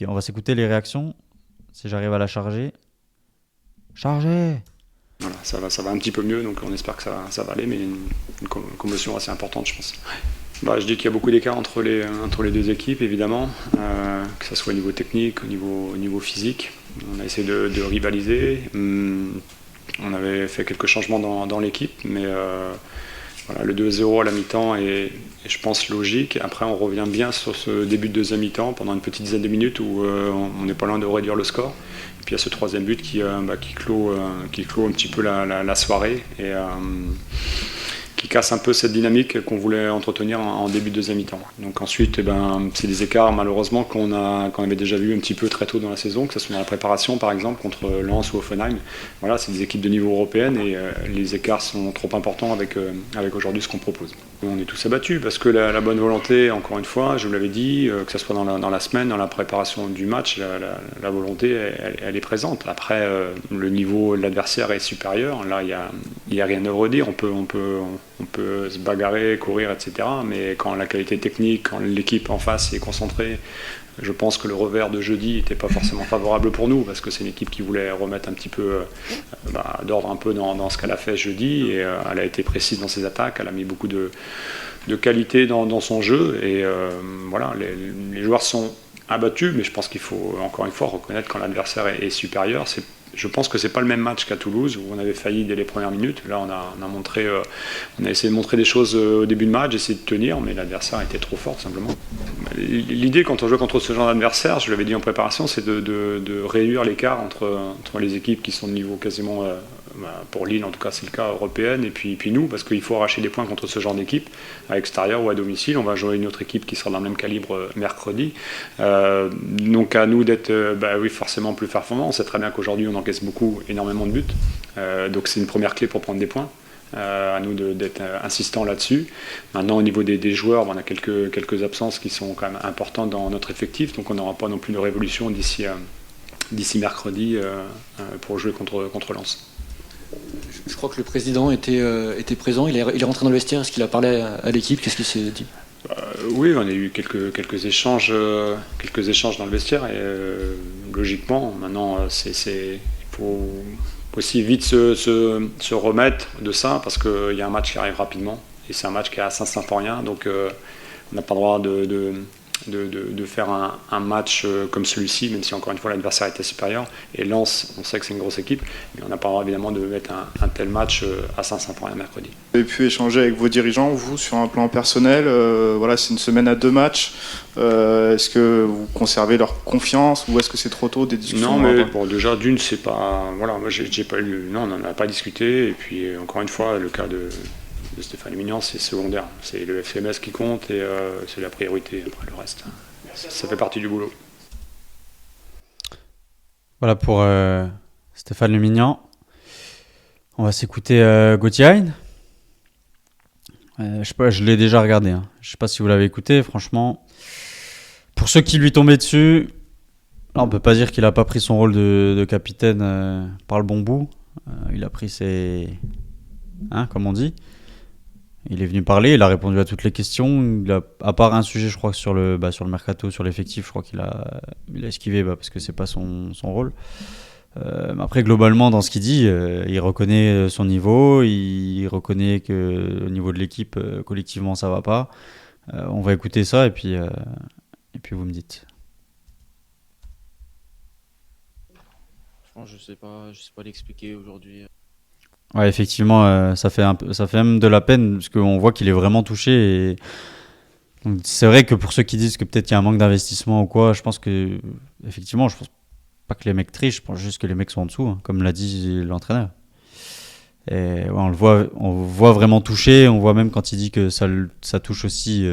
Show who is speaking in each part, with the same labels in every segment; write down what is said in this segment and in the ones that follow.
Speaker 1: Et on va s'écouter les réactions, si j'arrive à la charger. Charger!
Speaker 2: Voilà, ça va un petit peu mieux, donc on espère que ça va aller, mais une commotion assez importante, je pense. Je dis qu'il y a beaucoup d'écart entre les deux équipes, évidemment, que ce soit au niveau technique, au niveau physique. On a essayé de rivaliser. On avait fait quelques changements dans l'équipe, mais voilà, le 2-0 à la mi-temps est, je pense, logique. Après, on revient bien sur ce début de deuxième mi-temps pendant une petite dizaine de minutes où on n'est pas loin de réduire le score. Et puis il y a ce troisième but qui clôt un petit peu la soirée et qui casse un peu cette dynamique qu'on voulait entretenir en début de deuxième mi-temps. Donc ensuite, c'est des écarts malheureusement qu'on avait déjà vu un petit peu très tôt dans la saison, que ce soit dans la préparation par exemple contre Lens ou Hoffenheim. Voilà, c'est des équipes de niveau européen et les écarts sont trop importants avec aujourd'hui ce qu'on propose. On est tous abattus parce que la bonne volonté, encore une fois, je vous l'avais dit, que ce soit dans la semaine, dans la préparation du match, la volonté, elle est présente. Après, le niveau de l'adversaire est supérieur. Là, il y a rien à redire. On peut se bagarrer, courir, etc. Mais quand la qualité technique, quand l'équipe en face est concentrée, je pense que le revers de jeudi n'était pas forcément favorable pour nous parce que c'est une équipe qui voulait remettre un petit peu d'ordre un peu dans ce qu'elle a fait jeudi et elle a été précise dans ses attaques, elle a mis beaucoup de qualité dans son jeu et voilà, les joueurs sont abattus, mais je pense qu'il faut encore une fois reconnaître quand l'adversaire est supérieur. Je pense que c'est pas le même match qu'à Toulouse où on avait failli dès les premières minutes. Là, on a essayé de montrer des choses au début de match, essayé de tenir, mais l'adversaire était trop fort simplement. L'idée quand on joue contre ce genre d'adversaire, je l'avais dit en préparation, c'est de réduire l'écart entre les équipes qui sont de niveau quasiment, pour Lille en tout cas c'est le cas, européenne, et puis nous, parce qu'il faut arracher des points contre ce genre d'équipe, à l'extérieur ou à domicile. On va jouer une autre équipe qui sera dans le même calibre mercredi. Donc à nous d'être oui, forcément plus performants. On sait très bien qu'aujourd'hui on encaisse énormément de buts. Donc c'est une première clé pour prendre des points. À nous d'être insistants là-dessus. Maintenant, au niveau des joueurs, on a quelques absences qui sont quand même importantes dans notre effectif, donc on n'aura pas non plus de révolution d'ici mercredi pour jouer contre Lens.
Speaker 3: Je crois que le président était présent, il est rentré dans le vestiaire, est-ce qu'il a parlé à l'équipe, qu'est-ce qu'il s'est dit?
Speaker 2: Oui, on a eu quelques échanges dans le vestiaire et logiquement, maintenant, il faut aussi vite se remettre de ça parce qu'il y a un match qui arrive rapidement et c'est un match qui est à Saint-Symphorien, donc on n'a pas le droit de faire un match comme celui-ci, même si encore une fois l'adversaire était supérieur. Et Lens, on sait que c'est une grosse équipe, mais on n'a pas le droit évidemment de mettre un tel match à Saint-Symphorien mercredi.
Speaker 4: Vous avez pu échanger avec vos dirigeants, vous, sur un plan personnel. Voilà, c'est une semaine à 2 matchs. Est-ce que vous conservez leur confiance ou est-ce que c'est trop tôt des discussions?
Speaker 2: Non, mais bon, déjà d'une, c'est pas. Voilà, moi j'ai pas eu. Non, on n'en a pas discuté. Et puis encore une fois, le cas de Stéphane Mignan, c'est secondaire. C'est le FMS qui compte et c'est la priorité. Après le reste, ça fait partie du boulot.
Speaker 1: Voilà pour Stéphane Lemignan. On va s'écouter Gauthier Hein. Je sais pas, je l'ai déjà regardé. Hein. Je sais pas si vous l'avez écouté. Franchement, pour ceux qui lui tombaient dessus, là, on peut pas dire qu'il a pas pris son rôle de capitaine par le bon bout. Il a pris ses, comme on dit. Il est venu parler, il a répondu à toutes les questions. À part un sujet, je crois, sur le mercato, sur l'effectif, je crois qu'il a esquivé parce que c'est pas son rôle. Après, globalement, dans ce qu'il dit, il reconnaît son niveau, il reconnaît que au niveau de l'équipe, collectivement, ça va pas. On va écouter ça et puis vous me dites.
Speaker 5: Je sais pas l'expliquer aujourd'hui.
Speaker 1: Ouais, effectivement, ça fait même de la peine parce qu'on voit qu'il est vraiment touché. Et donc, c'est vrai que pour ceux qui disent que peut-être il y a un manque d'investissement ou quoi, je pense que effectivement, je pense pas que les mecs trichent, je pense juste que les mecs sont en dessous, comme l'a dit l'entraîneur. Et ouais, on voit vraiment touché. On voit même quand il dit que ça touche aussi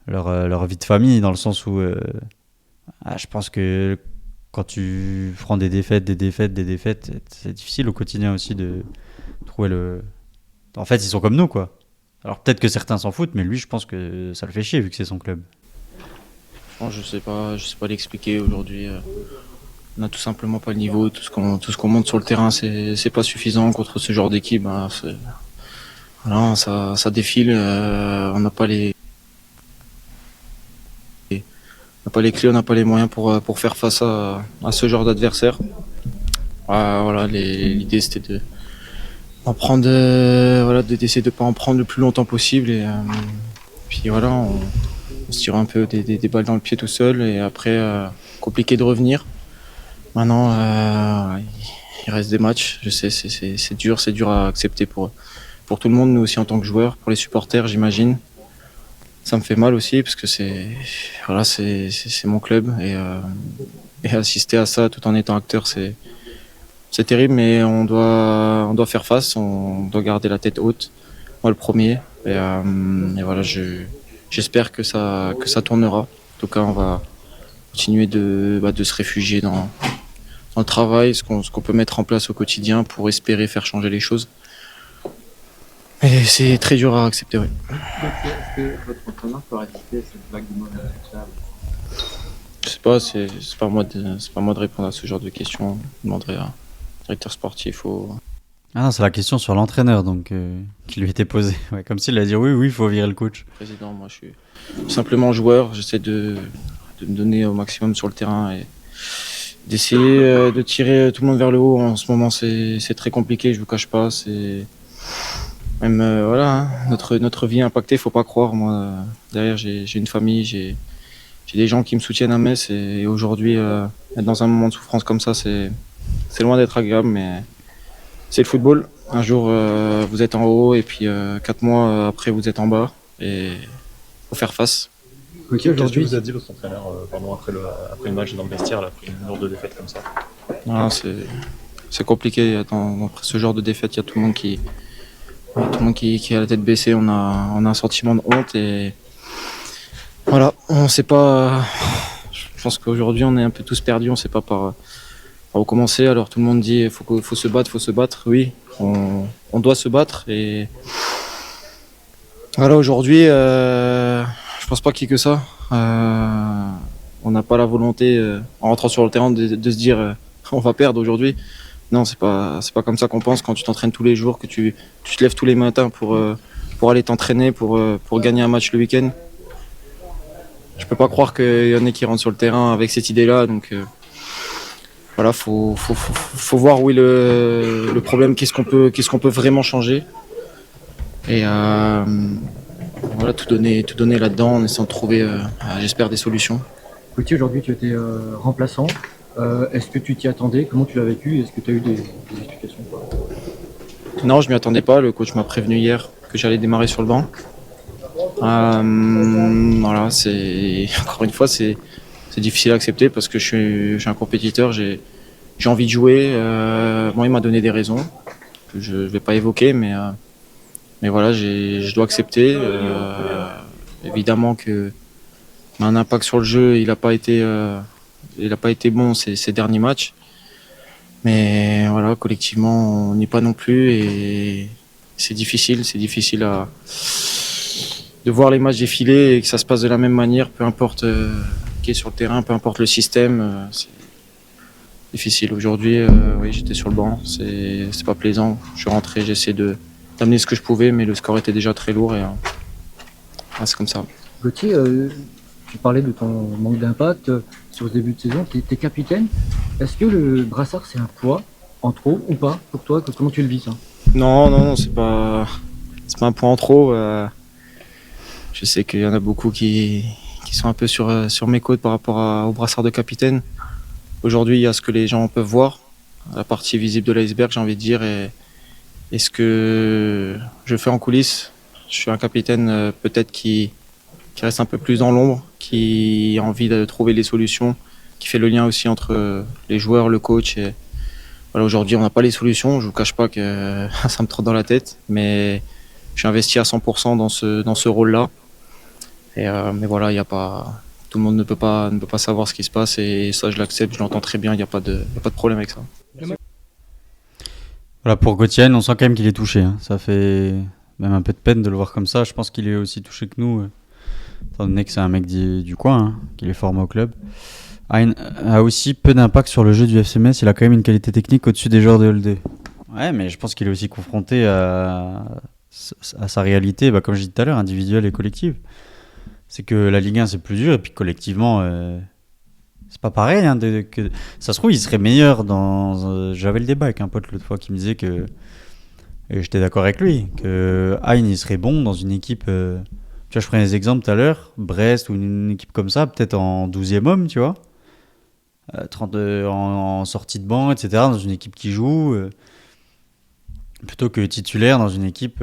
Speaker 1: leur vie de famille, dans le sens où je pense que quand tu prends des défaites, c'est difficile au quotidien aussi de trouver le. En fait, ils sont comme nous, quoi. Alors peut-être que certains s'en foutent, mais lui, je pense que ça le fait chier vu que c'est son club.
Speaker 5: Je sais pas l'expliquer aujourd'hui. On n'a tout simplement pas le niveau. Tout ce qu'on monte sur le terrain, c'est pas suffisant contre ce genre d'équipe. Voilà, ça défile. On n'a pas n'a pas les clés, on n'a pas les moyens pour faire face à ce genre d'adversaire. Voilà, l'idée c'était d'essayer de pas en prendre le plus longtemps possible et puis voilà, on se tire un peu des balles dans le pied tout seul et après compliqué de revenir. Maintenant, il reste des matchs. Je sais, c'est dur à accepter pour tout le monde, nous aussi en tant que joueurs, pour les supporters, j'imagine. Ça me fait mal aussi parce que c'est mon club et assister à ça tout en étant acteur, c'est terrible, mais on doit faire face, on doit garder la tête haute. Moi le premier et voilà, j'espère que ça tournera. En tout cas, on va continuer de se réfugier dans le travail, ce qu'on peut mettre en place au quotidien pour espérer faire changer les choses. Et c'est très dur à accepter, oui.
Speaker 3: Est-ce que votre entraîneur peut résister à cette vague de mauvais résultats?
Speaker 5: Je sais pas, c'est pas moi de répondre à ce genre de questions. Je demanderai à un directeur sportif
Speaker 1: Ah non, c'est la question sur l'entraîneur donc qui lui était posée. Ouais, comme s'il a dit oui, il faut virer le coach.
Speaker 5: président. Moi, je suis simplement joueur. J'essaie de me donner au maximum sur le terrain et d'essayer de tirer tout le monde vers le haut. En ce moment, c'est très compliqué, je vous cache pas. C'est même voilà, hein, notre vie est impactée, faut pas croire. Moi, derrière, j'ai une famille, j'ai des gens qui me soutiennent à Metz et aujourd'hui, être dans un moment de souffrance comme ça, c'est loin d'être agréable, mais c'est le football. Un jour, vous êtes en haut et puis 4 mois après, vous êtes en bas et faut faire face.
Speaker 6: Qu'est-ce que vous a dit votre entraîneur après le match dans le vestiaire, là, après une lourde défaite comme ça?
Speaker 5: Voilà, c'est compliqué. Dans ce genre de défaite, il y a tout le monde qui a la tête baissée. On a un sentiment de honte et voilà, on sait pas. Je pense qu'aujourd'hui, on est un peu tous perdus. On sait pas par où commencer. Alors tout le monde dit faut se battre. Oui, on doit se battre et voilà. Aujourd'hui, je pense pas qu'il y ait que ça. On n'a pas la volonté, en rentrant sur le terrain, de se dire on va perdre aujourd'hui. Non, c'est pas comme ça qu'on pense quand tu t'entraînes tous les jours, que tu te lèves tous les matins pour aller t'entraîner, pour gagner un match le week-end. Je peux pas croire qu'il y en ait qui rentrent sur le terrain avec cette idée-là. Donc voilà, faut voir où est le problème, qu'est-ce qu'on peut vraiment changer. Et voilà, tout donner là-dedans en essayant de trouver, j'espère, des solutions.
Speaker 3: Gauthier, aujourd'hui tu étais remplaçant. Est-ce que tu t'y attendais? Comment tu l'as vécu? Est-ce que tu as eu des explications?
Speaker 5: Non, je m'y attendais pas. Le coach m'a prévenu hier que j'allais démarrer sur le banc. Voilà, encore une fois, c'est difficile à accepter parce que je suis un compétiteur, j'ai envie de jouer. Bon, il m'a donné des raisons que je vais pas évoquer, mais voilà, je dois accepter. Évidemment que un impact sur le jeu, il n'a pas été bon ces derniers matchs. Mais voilà, collectivement, on n'y est pas non plus et c'est difficile de voir les matchs défiler et que ça se passe de la même manière, peu importe qui est sur le terrain, peu importe le système. C'est difficile. Aujourd'hui, oui, j'étais sur le banc, c'est pas plaisant. Je suis rentré, j'ai essayé d'amener ce que je pouvais, mais le score était déjà très lourd et c'est comme ça.
Speaker 3: Gauthier, tu parlais de ton manque d'impact sur ce début de saison. Tu es capitaine. Est-ce que le brassard, c'est un poids en trop ou pas pour toi? Comment tu le vis, ça?
Speaker 5: Non, c'est pas un point en trop. Je sais qu'il y en a beaucoup qui sont un peu sur mes côtes par rapport au brassard de capitaine. Aujourd'hui, il y a ce que les gens peuvent voir, la partie visible de l'iceberg, j'ai envie de dire, et ce que je fais en coulisses. Je suis un capitaine peut-être qui reste un peu plus dans l'ombre, qui a envie de trouver les solutions, qui fait le lien aussi entre les joueurs, le coach. Et voilà, aujourd'hui, on n'a pas les solutions. Je vous cache pas que ça me trotte dans la tête, mais je suis investi à 100% dans ce rôle-là. Mais voilà, il y a pas, tout le monde ne peut pas savoir ce qui se passe et ça, je l'accepte, je l'entends très bien. Il n'y a pas de problème avec ça.
Speaker 1: Voilà, pour Gauthier, on sent quand même qu'il est touché. Hein. Ça fait même un peu de peine de le voir comme ça. Je pense qu'il est aussi touché que nous, étant donné que c'est un mec du coin, hein, qu'il est formé au club. A aussi peu d'impact sur le jeu du FC Metz. Il a quand même une qualité technique au-dessus des joueurs de LD. Ouais, mais je pense qu'il est aussi confronté à sa réalité, comme je disais tout à l'heure, individuelle et collective. c'est que la Ligue 1 c'est plus dur et puis collectivement c'est pas pareil hein, ça se trouve il serait meilleur j'avais le débat avec un pote l'autre fois qui me disait que, et j'étais d'accord avec lui, que Hein il serait bon dans une équipe tu vois, je prenais des exemples tout à l'heure, Brest ou une équipe comme ça, peut-être en 12e homme, tu vois, en sortie de banc, etc., dans une équipe qui joue plutôt que titulaire dans une équipe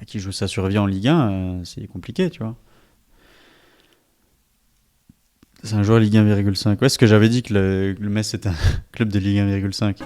Speaker 1: qui joue sa survie en Ligue 1, c'est compliqué, tu vois. C'est un joueur Ligue 1,5. Ouais, ce que j'avais dit que le Metz c'était un club de Ligue 1,5.